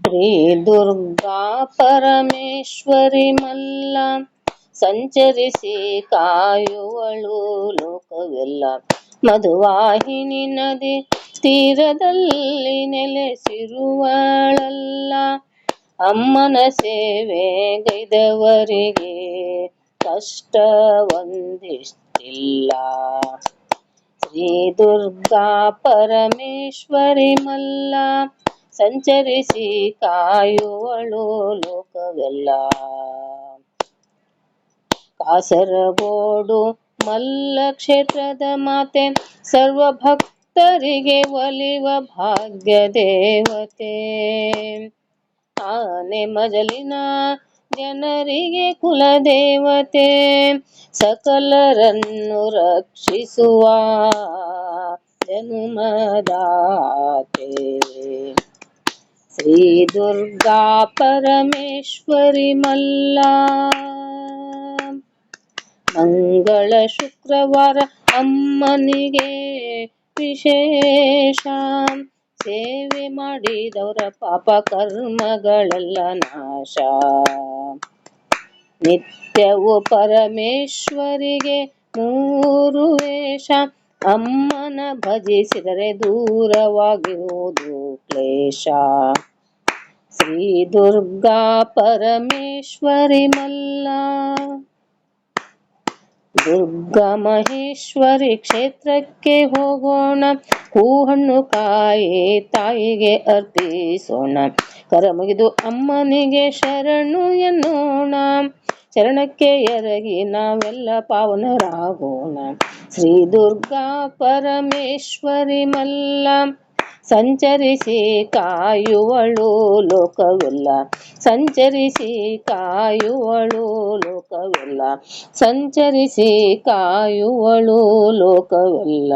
ಶ್ರೀ ದುರ್ಗಾ ಪರಮೇಶ್ವರಿ ಮಲ್ಲ ಸಂಚರಿಸಿ ಕಾಯುವಳು ಲೋಕವೆಲ್ಲ. ಮಧುವಾಹಿನಿ ನದಿ ತೀರದಲ್ಲಿ ನೆಲೆಸಿರುವಳಲ್ಲ. ಅಮ್ಮನ ಸೇವೆ ಗೈದವರಿಗೆ ಕಷ್ಟ ಒಂದಿಷ್ಟಿಲ್ಲ. ಶ್ರೀ ದುರ್ಗಾ ಪರಮೇಶ್ವರಿ ಮಲ್ಲ ಸಂಚರಿಸಿ ಕಾಯುವಳು ಲೋಕವೆಲ್ಲ. ಕಾಸರಗೋಡು ಮಲ್ಲ ಕ್ಷೇತ್ರದ ಮಾತೆ ಸರ್ವ ಭಕ್ತರಿಗೆ ಒಲಿವ ಭಾಗ್ಯ ದೇವತೆ. ಆನೆ ಮಜಲಿನ ಜನರಿಗೆ ಕುಲದೇವತೆ, ಸಕಲರನ್ನು ರಕ್ಷಿಸುವ ಜನುಮದಾತೆ. ಶ್ರೀ ದುರ್ಗಾ ಪರಮೇಶ್ವರಿ ಮಲ್ಲ. ಮಂಗಳ ಶುಕ್ರವಾರ ಅಮ್ಮನಿಗೆ ವಿಶೇಷ, ಸೇವೆ ಮಾಡಿದವರ ಪಾಪ ಕರ್ಮಗಳೆಲ್ಲ ನಾಶ. ನಿತ್ಯವೂ ಪರಮೇಶ್ವರಿಗೆ 3 ವೇಷ, ಅಮ್ಮನ ಭಜಿಸಿದರೆ ದೂರವಾಗಿರುವುದು ಕ್ಲೇಶ. ಶ್ರೀ ದುರ್ಗಾ ಪರಮೇಶ್ವರಿ ಮಲ್ಲ. ದುರ್ಗಾ ಮಹೇಶ್ವರಿ ಕ್ಷೇತ್ರಕ್ಕೆ ಹೋಗೋಣ, ಹೂಹಣ್ಣು ಕಾಯಿ ತಾಯಿಗೆ ಅರ್ಪಿಸೋಣ. ಕರಮುಗಿದು ಅಮ್ಮನಿಗೆ ಶರಣು ಎನ್ನೋಣ, ಶರಣಕ್ಕೆ ಎರಗಿ ನಾವೆಲ್ಲ ಪಾವನರಾಗೋಣ. ಶ್ರೀ ದುರ್ಗಾ ಪರಮೇಶ್ವರಿ ಮಲ್ಲ ಸಂಚರಿಸಿ ಕಾಯುವಳು ಲೋಕವೆಲ್ಲ. ಸಂಚರಿಸಿ ಕಾಯುವಳು ಲೋಕವೆಲ್ಲ. ಸಂಚರಿಸಿ ಕಾಯುವಳು ಲೋಕವೆಲ್ಲ.